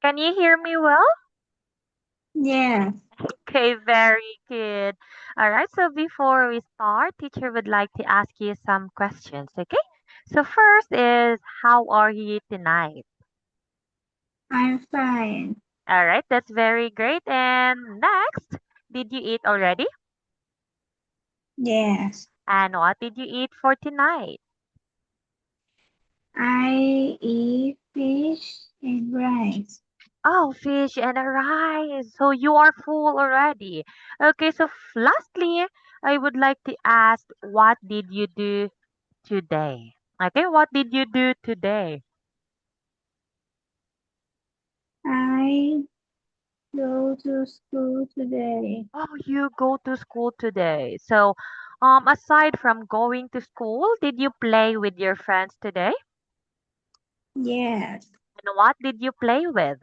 Can you hear me well? Yes, Okay, very good. All right, so before we start, teacher would like to ask you some questions, okay? So first is, how are you tonight? I'm fine. All right, that's very great. And next, did you eat already? Yes, And what did you eat for tonight? I eat fish and rice. Oh, fish and a rice. So you are full already. Okay, so lastly, I would like to ask, what did you do today? Okay, what did you do today? I go to school today. Oh, you go to school today. So, aside from going to school, did you play with your friends today? Yes, And what did you play with?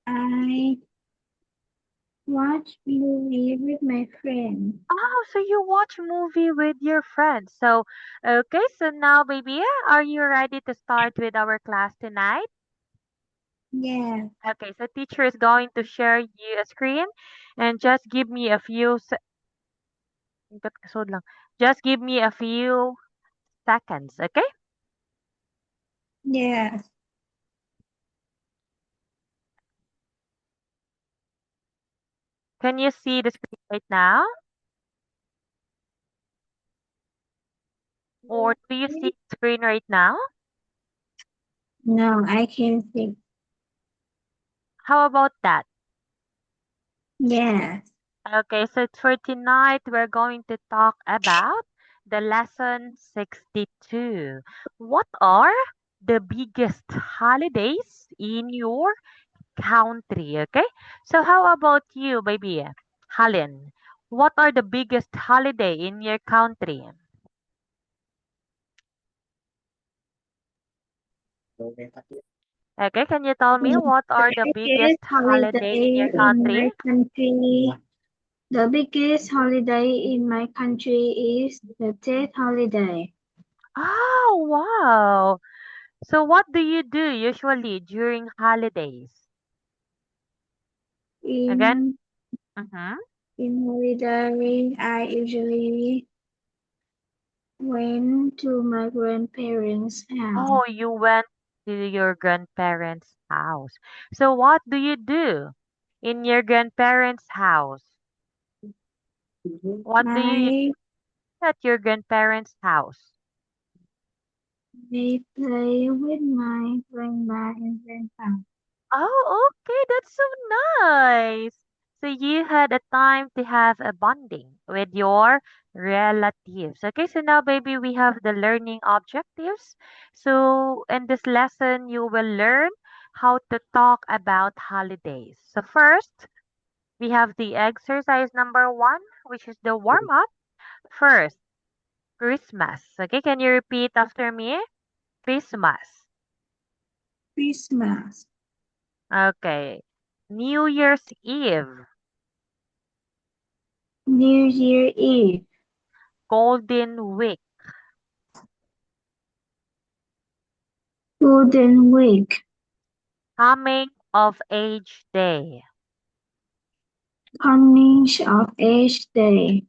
I watch movie with my friend. Oh, so you watch movie with your friends. So, okay, so now, baby, are you ready to start with our class tonight? Yes, Okay, so teacher is going to share you a screen and just give me a few just give me a few seconds, okay? yes, Can you see the screen right now? Or do you see the screen right now? no, I can think. How about that? Yes, Okay, so for tonight, we're going to talk about the lesson 62. What are the biggest holidays in your country? Okay, so how about you, baby? Helen, what are the biggest holiday in your country? Okay, can you tell me what are the the biggest biggest holiday in holiday your in country? my country. The biggest holiday in my country is the Tet holiday. Oh, wow. So what do you do usually during holidays? Again? In Mm-hmm. in holiday, I usually went to my grandparents' house. Oh, you went to your grandparents' house. So what do you do in your grandparents' house? What do you I do at your grandparents' house? they play with my grandma and grandpa. Oh, okay, that's so nice. So you had a time to have a bonding with your relatives. Okay, so now, baby, we have the learning objectives. So in this lesson, you will learn how to talk about holidays. So first, we have the exercise number one, which is the warm up. First, Christmas. Okay, can you repeat after me? Christmas. Christmas, Okay. New Year's Eve. New Year Eve, Golden Week. Golden Week, Coming of Age Day. Coming of Age Day,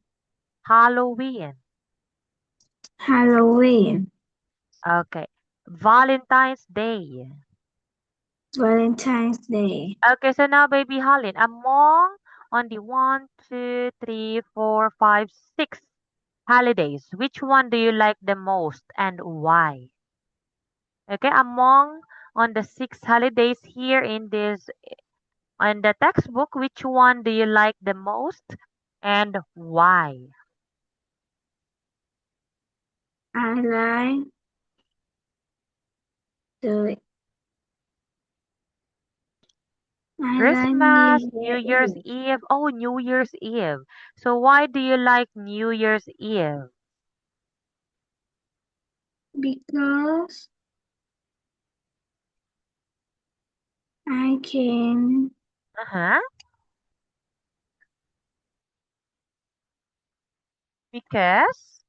Halloween. Halloween, Okay. Valentine's Day. Valentine's Day. Okay, so now, baby Holland, among on the one, two, three, four, five, six holidays, which one do you like the most and why? Okay, among on the six holidays here in this on the textbook, which one do you like the most and why? I like the I like Christmas, New New Year Year's Eve Eve. Oh, New Year's Eve. So why do you like New Year's Eve? because I can Uh-huh. Because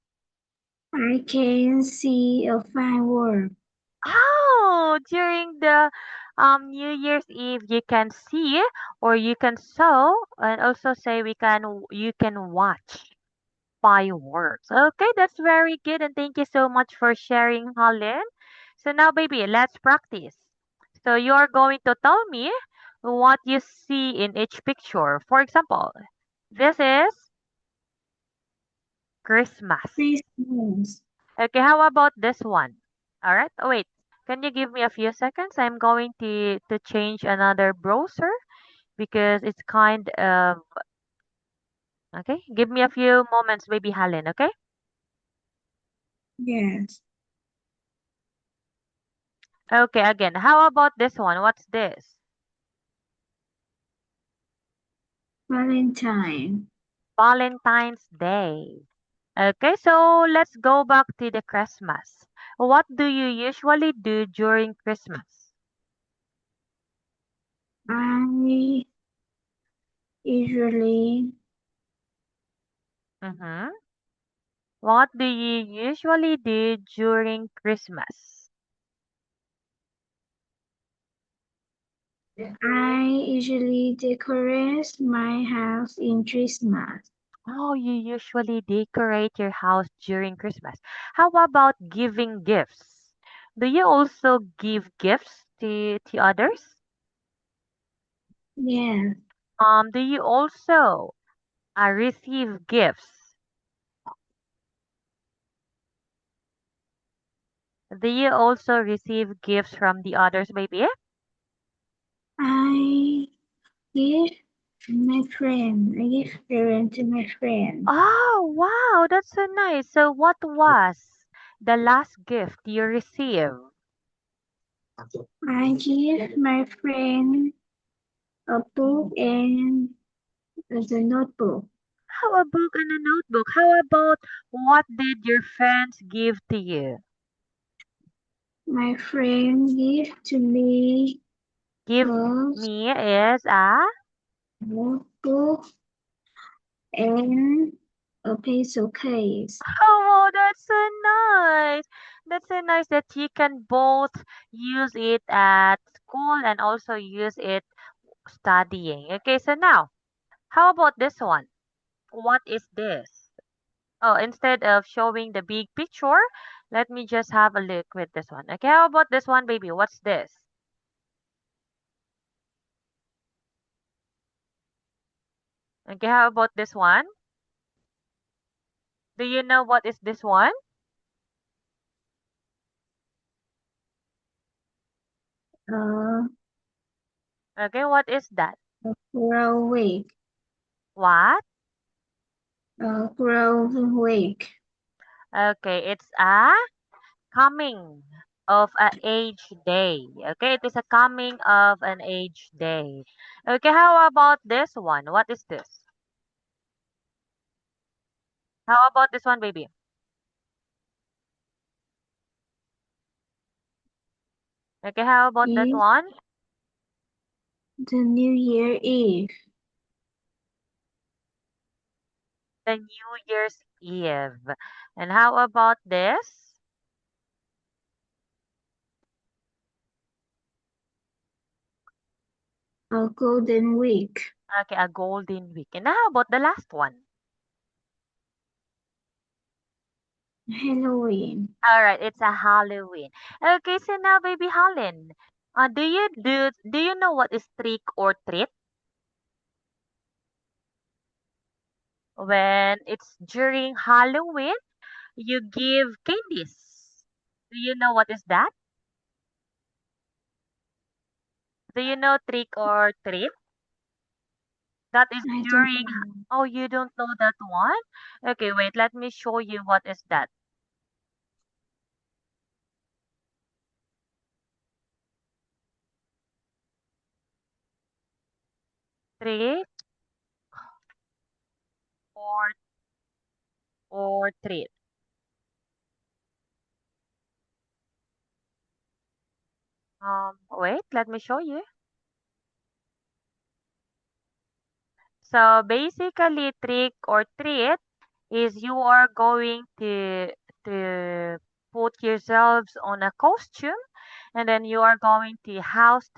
I can see a firework. oh, during the New Year's Eve you can see or you can sew and also say you can watch fireworks. Okay, that's very good and thank you so much for sharing, Holland. So now baby, let's practice. So you're going to tell me what you see in each picture. For example, this is Christmas. Christmas. Okay, how about this one? All right. Oh, wait. Can you give me a few seconds? I'm going to change another browser because it's kind of okay. Give me a few moments, baby Helen. Okay. Yes. Okay. Again, how about this one? What's this? Valentine. Valentine's Day. Okay. So let's go back to the Christmas. What do you usually do during Christmas? I usually Mm-hmm. What do you usually do during Christmas? I usually decorate my house in Christmas. Oh, you usually decorate your house during Christmas. How about giving gifts? Do you also give gifts to others? Yes. Do you also receive gifts? Do you also receive gifts from the others, baby? I give my friend. I give present to my friend. Oh, wow, that's so nice. So, what was the last gift you received? I give my friend a book and a notebook. How a book and a notebook? How about what did your friends give to you? My friend gave to me Give a me is a notebook and a pencil case. oh, that's so nice. That's so nice that you can both use it at school and also use it studying. Okay, so now, how about this one? What is this? Oh, instead of showing the big picture, let me just have a look with this one. Okay, how about this one, baby? What's this? Okay, how about this one? Do you know what is this one? Uh, Okay, what is that? a grow week. What? Grow week. Okay, it's a coming of a age day. Okay, it is a coming of an age day. Okay, how about this one? What is this? How about this one, baby? Okay, how about that Is one? the New Year Eve. The New Year's Eve. And how about this? A golden week. Okay, a golden week. And how about the last one? Halloween. All right, it's a Halloween. Okay, so now, baby Holland, do you know what is trick or treat? When it's during Halloween, you give candies. Do you know what is that? Do you know trick or treat? That is I don't during. know. Oh, you don't know that one? Okay, wait. Let me show you what is that. Trick or treat. Wait. Let me show you. So basically, trick or treat is you are going to put yourselves on a costume And then you are going to house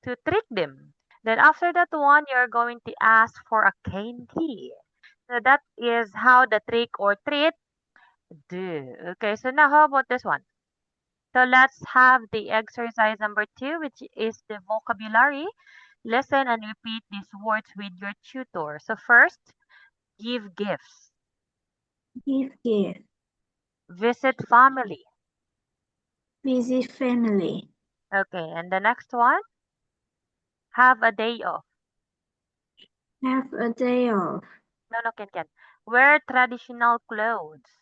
to trick them. Then after that one, you're going to ask for a candy. So that is how the trick or treat do. Okay, so now how about this one? So let's have the exercise number 2, which is the vocabulary. Listen and repeat these words with your tutor. So first, give gifts, Give, visit family. visit family, Okay, and the next one, have a day off. have a day off, No, no, can. Wear traditional clothes.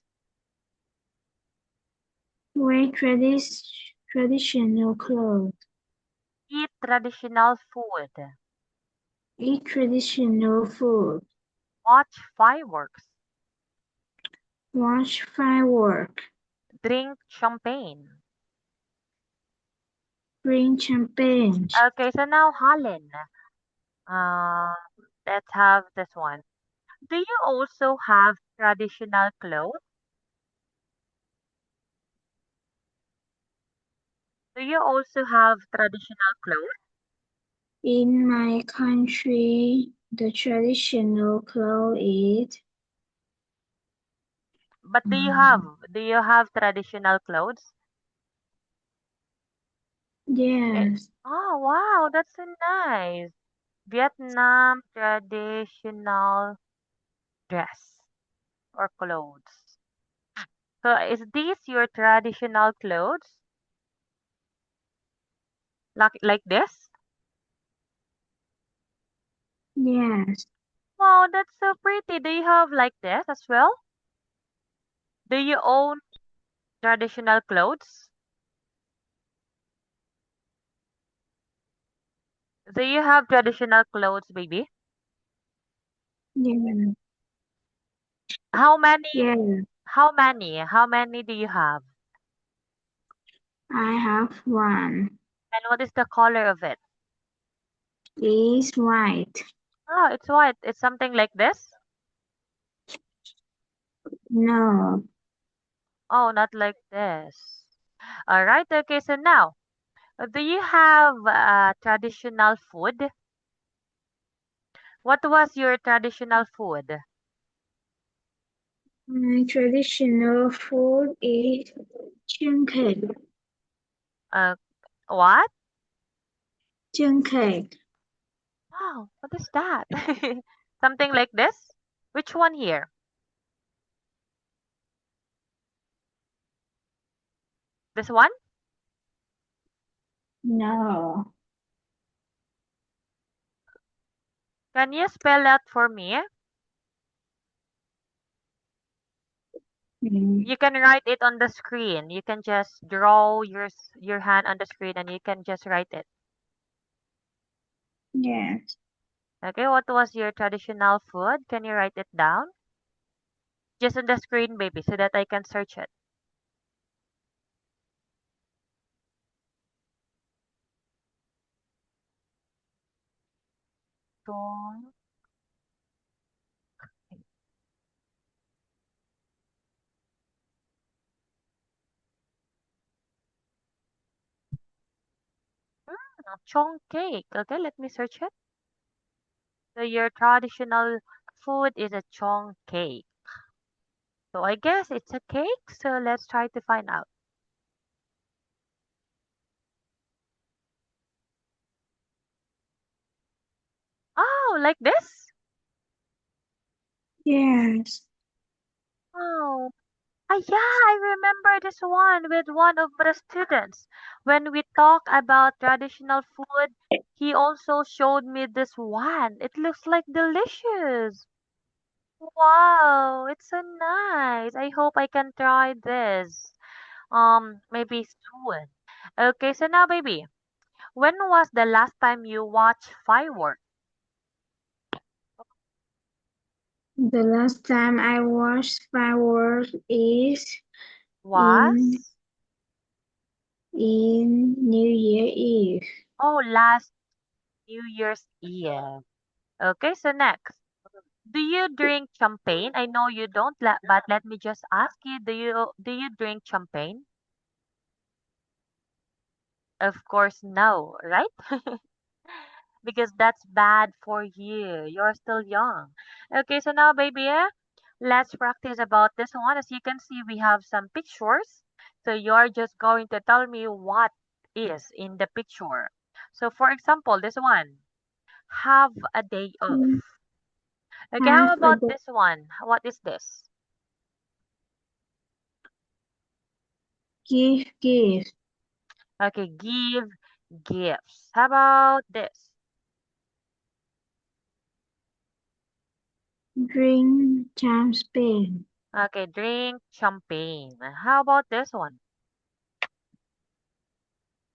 wear traditional clothes, Eat traditional food. eat traditional food, Watch fireworks. watch fireworks, Drink champagne. drink champagne. Okay, so now Holland. Uh, let's have this one. Do you also have traditional clothes? Do you also have traditional clothes? In my country, the traditional clothes is But um, do you have traditional clothes? Eh, yes, oh wow, that's so nice. Vietnam traditional dress or clothes. So is this your traditional clothes? Like this? yes, Wow, that's so pretty. Do you have like this as well? Do you own traditional clothes? Do you have traditional clothes, baby? yes, How many? yes. How many? How many do you have? I have one. And what is the color of it? It's white. Oh, it's white. It's something like this? No, Oh, not like this. All right. Okay. So now, do you have traditional food? What was your traditional food? my traditional food is chưng cake. Uh, what? Chưng cake. Oh, what is that? Something like this? Which one here? This one? No. Can you spell that for me? Mm, You can write it on the screen. You can just draw your hand on the screen and you can just write it. yes. Okay, what was your traditional food? Can you write it down? Just on the screen, baby, so that I can search it. Chong, chong cake. Okay, let me search it. So your traditional food is a chong cake. So I guess it's a cake. So let's try to find out. Oh, like this? Yes. Oh, yeah, I remember this one with one of the students. When we talk about traditional food, he also showed me this one. It looks like delicious. Wow, it's so nice. I hope I can try this. Maybe soon. Okay, so now, baby, when was the last time you watched fireworks? The last time I watched fireworks is in Was? New Year Eve. Oh, last New Year's Eve. Okay, so next. Do you drink champagne? I know you don't, but let me just ask you, do you drink champagne? Of course, no, right? Because that's bad for you. You're still young. Okay, so now, baby, let's practice about this one. As you can see, we have some pictures. So you're just going to tell me what is in the picture. So, for example, this one, have a day off. Mm, Okay, how Have a about this one? What is this? give, Okay, give gifts. How about this? drink champagne, Okay, drink champagne. How about this one?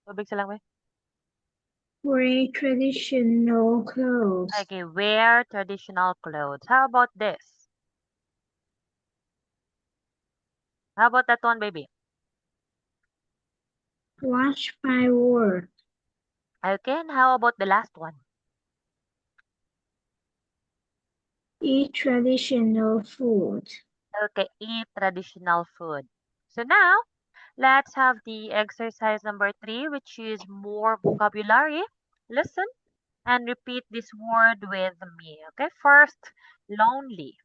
Tubig sa lang, wear traditional clothes, okay, wear traditional clothes. How about this? How about that one, baby? watch fireworks, Okay, and how about the last one? eat traditional food. Okay, eat traditional food. So now, let's have the exercise number 3, which is more vocabulary. Listen and repeat this word with me. Okay, first, lonely,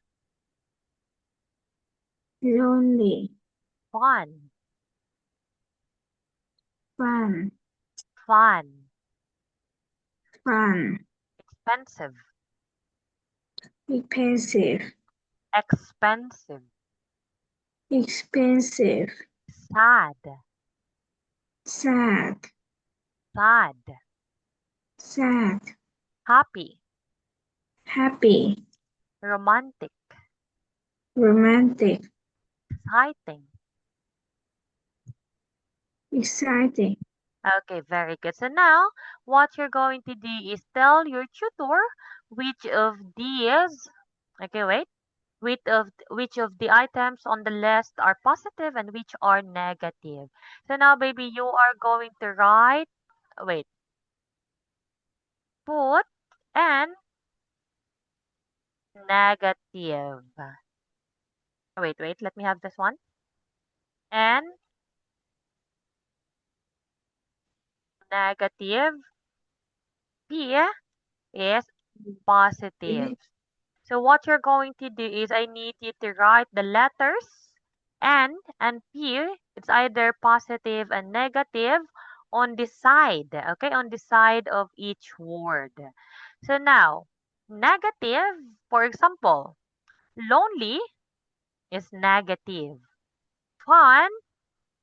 Lonely, fun, fun, fun, fun, expensive, expensive, expensive, expensive, sad, sad, sad, sad, happy, happy, romantic, romantic, exciting. exciting. Okay, very good. So now, what you're going to do is tell your tutor which of these, okay, wait, which of the items on the list are positive and which are negative. So now, baby, you are going to write, wait, put and negative. Wait, let me have this one. And negative. P is positive. So what you're going to do is I need you to write the letters N and P. It's either positive and negative on the side, okay, on the side of each word. So now, negative, for example, lonely is negative. Fun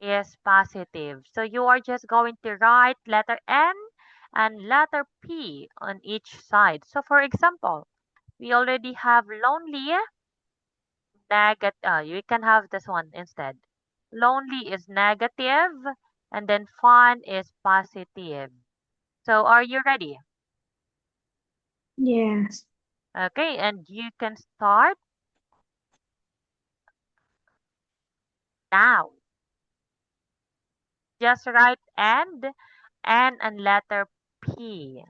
is positive. So you are just going to write letter N and letter P on each side. So for example, we already have lonely, negative. You can have this one instead. Lonely is negative, and then fun is positive. So are you ready? Yes, Okay, and you can start now. Just write N and letter P.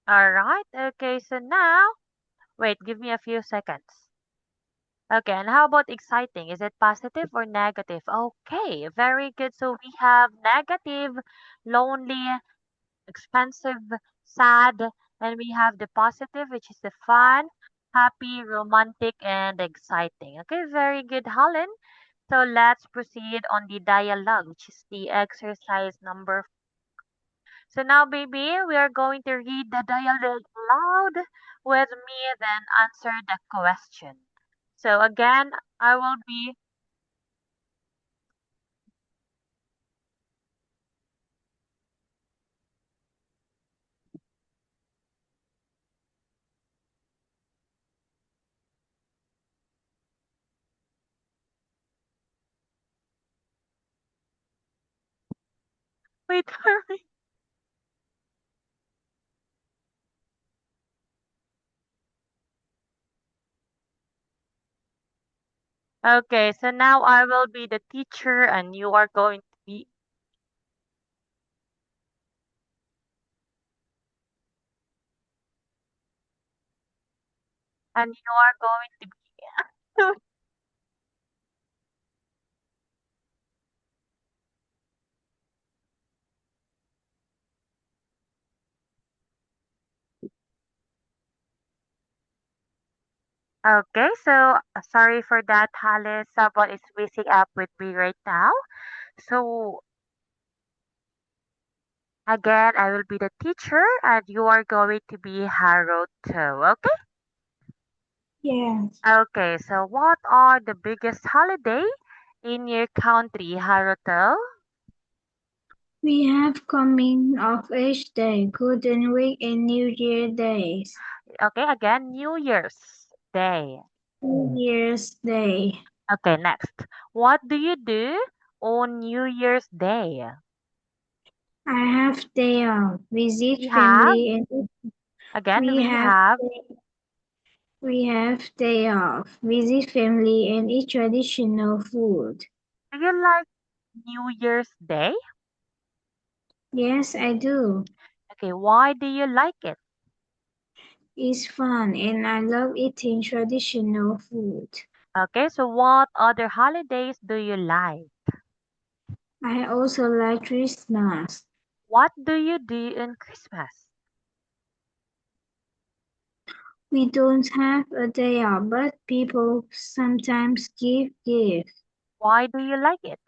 All right. Okay, so now, wait, give me a few seconds. Okay, and how about exciting? Is it positive or negative? Okay, very good. So we have negative, lonely, expensive, sad, and we have the positive, which is the fun, happy, romantic, and exciting. Okay, very good, Holland. So let's proceed on the dialogue, which is the exercise number. So now, baby, we are going to read the dialogue loud with me, then answer the question. So again, I will be Wait for me. Okay, so now I will be the teacher and you are going to be and you are going to be Okay, so sorry for that, Halis. Someone is messing up with me right now. So again, I will be the teacher and you are going to be Haruto. Okay? Yes. Okay, so what are the biggest holiday in your country, Haruto? We have coming of age day, Golden Week, and New Year days. Okay, again, New Year's Day. New Year's Day. Okay, next. What do you do on New Year's Day? I have day off. We Visit have, family and again, we we have have, we have day off. Visit family and eat traditional food. do you like New Year's Day? Yes, I do. Okay, why do you like it? It's fun and I love eating traditional food. Okay, so what other holidays do you like? I also like Christmas. What do you do in Christmas? We don't have a day off, but people sometimes give gifts. Why do you like it?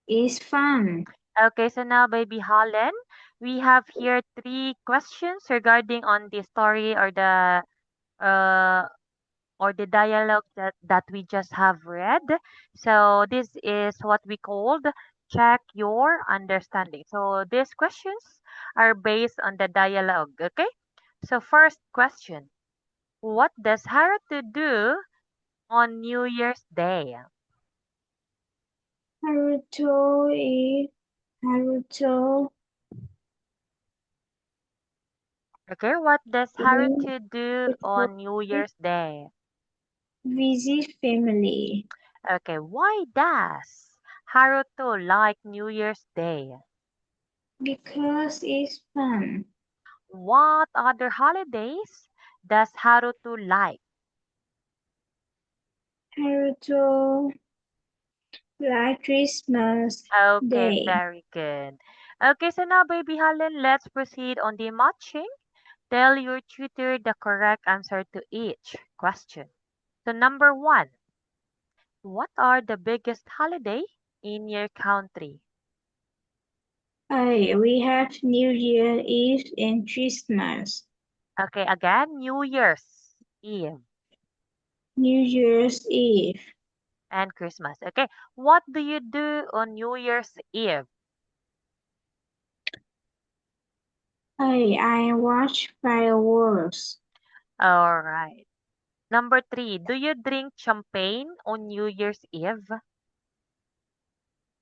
It's fun. Okay, so now, baby Holland, we have here three questions regarding on the story uh or the dialogue that we just have read. So this is what we called check your understanding. So these questions are based on the dialogue. Okay. So first question: what does Haruto do on New Year's Day? Naruto is Naruto Okay, what does is Haruto do on New Year's Day? visit family Okay, why does Haruto like New Year's Day? because it's fun. What other holidays does Haruto like? Naruto like Christmas Okay, Day. very good. Okay, so now, baby Helen, let's proceed on the matching. Tell your tutor the correct answer to each question. So, number one, what are the biggest holiday in your country? We have New Year Eve and Christmas. Okay, again, New Year's Eve New Year's Eve. and Christmas. Okay, what do you do on New Year's Eve? I watch fireworks. All right. Number three, do you drink champagne on New Year's Eve?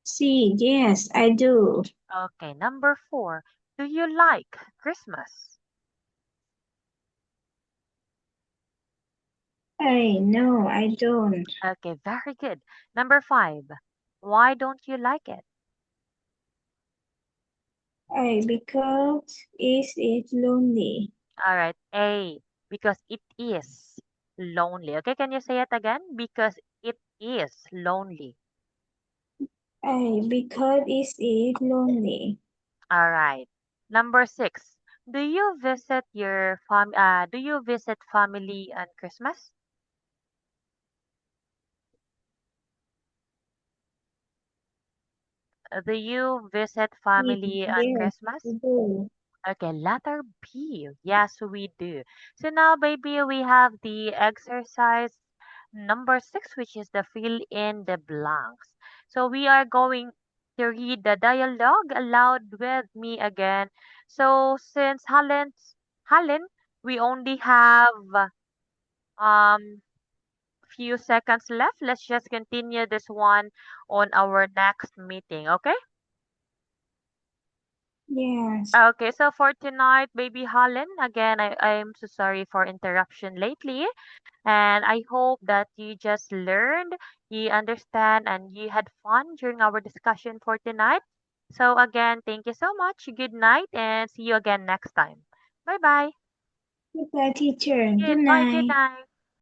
See, yes, I do. Okay, number four, do you like Christmas? No, I don't. Okay, very good. Number five, why don't you like it? Because it's lonely. All right, A, because it is lonely. Okay, can you say it again? Because it is lonely. Because it's lonely. All right. Number six, do you visit family on Christmas? Do you visit family on Yes, I Christmas? do. Okay, letter B. Yes, we do. So now, baby, we have the exercise number six, which is the fill in the blanks. So we are going to read the dialogue aloud with me again. So since Helen, we only have um few seconds left. Let's just continue this one on our next meeting, okay? Yes. Okay, so for tonight, baby Holland, again, I'm so sorry for interruption lately. And I hope that you just learned, you understand, and you had fun during our discussion for tonight. So again, thank you so much. Good night and see you again next time. Bye bye. Goodbye, teacher. Good Goodbye. Good night. night.